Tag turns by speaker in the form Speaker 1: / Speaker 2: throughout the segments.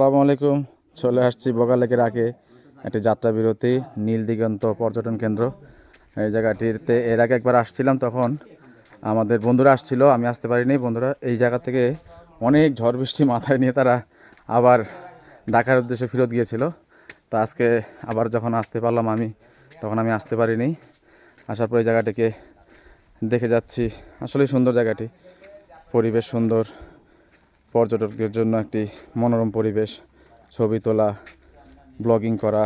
Speaker 1: আসসালামু আলাইকুম। চলে আসছি বগালেকের আগে একটি যাত্রা বিরতি নীল দিগন্ত পর্যটন কেন্দ্র। এই জায়গাটিতে এর আগে একবার আসছিলাম, তখন আমাদের বন্ধুরা আসছিল, আমি আসতে পারিনি। বন্ধুরা এই জায়গা থেকে অনেক ঝড় বৃষ্টি মাথায় নিয়ে তারা আবার ঢাকার উদ্দেশ্যে ফেরত গিয়েছিল। তো আজকে আবার যখন আসতে পারলাম আমি, তখন আমি আসতে পারিনি। আসার পর এই জায়গাটিকে দেখে যাচ্ছি। আসলেই সুন্দর জায়গাটি, পরিবেশ সুন্দর, পর্যটকদের জন্য একটি মনোরম পরিবেশ। ছবি তোলা, ব্লগিং করা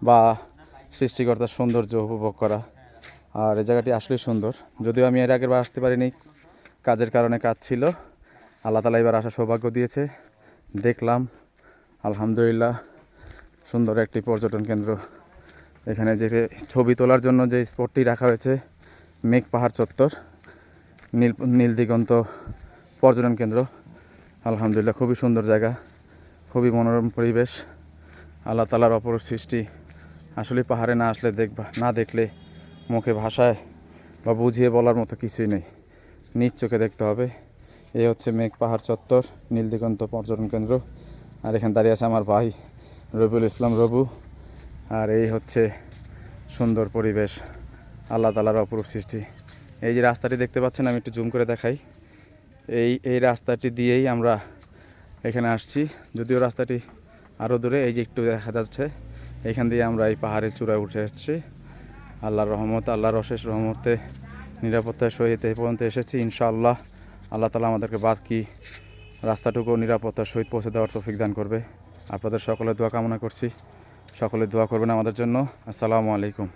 Speaker 1: বা সৃষ্টিকর্তার সৌন্দর্য উপভোগ করা। আর এই জায়গাটি আসলেই সুন্দর। যদিও আমি এর আগের বার আসতে পারিনি, কাজের কারণে কাজ ছিল। আল্লাহ তাআলা এবার আসার সৌভাগ্য দিয়েছে, দেখলাম। আলহামদুলিল্লাহ, সুন্দর একটি পর্যটন কেন্দ্র। এখানে যে ছবি তোলার জন্য যে স্পটটি রাখা হয়েছে, মেঘ পাহাড় চত্বর নীল দিগন্ত পর্যটন কেন্দ্র। আলহামদুলিল্লাহ, খুবই সুন্দর জায়গা, খুবই মনোরম পরিবেশ। আল্লাহ তাআলার অপরূপ সৃষ্টি। আসলে পাহাড়ে না আসলে না দেখলে মুখে ভাষায় বা বুঝিয়ে বলার মতো কিছুই নেই, নিজ চোখে দেখতে হবে। এই হচ্ছে মেঘ পাহাড় চত্বর নীল দিগন্ত পর্যটন কেন্দ্র। আর এখানে দাঁড়িয়ে আছে আমার ভাই রবিউল ইসলাম রবু। আর এই হচ্ছে সুন্দর পরিবেশ, আল্লাহ তাআলার অপরূপ সৃষ্টি। এই যে রাস্তাটি দেখতে পাচ্ছেন, আমি একটু জুম করে দেখাই। এই রাস্তাটি দিয়েই আমরা এখানে আসছি। যদিও রাস্তাটি আরও দূরে, এই যে একটু দেখা যাচ্ছে, এখান দিয়ে আমরা এই পাহাড়ের চূড়ায় উঠে এসেছি। আল্লাহর রহমত, আল্লাহর অশেষ রহমতে নিরাপত্তার সহিত এই পর্যন্ত এসেছি। ইনশাআল্লাহ আল্লাহ তাআলা আমাদেরকে বাকি রাস্তাটুকু নিরাপত্তার সহিত পৌঁছে দেওয়ার তৌফিক দান করবে। আপনাদের সকলের দোয়া কামনা করছি, সকলে দোয়া করবেন আমাদের জন্য। আসসালামু আলাইকুম।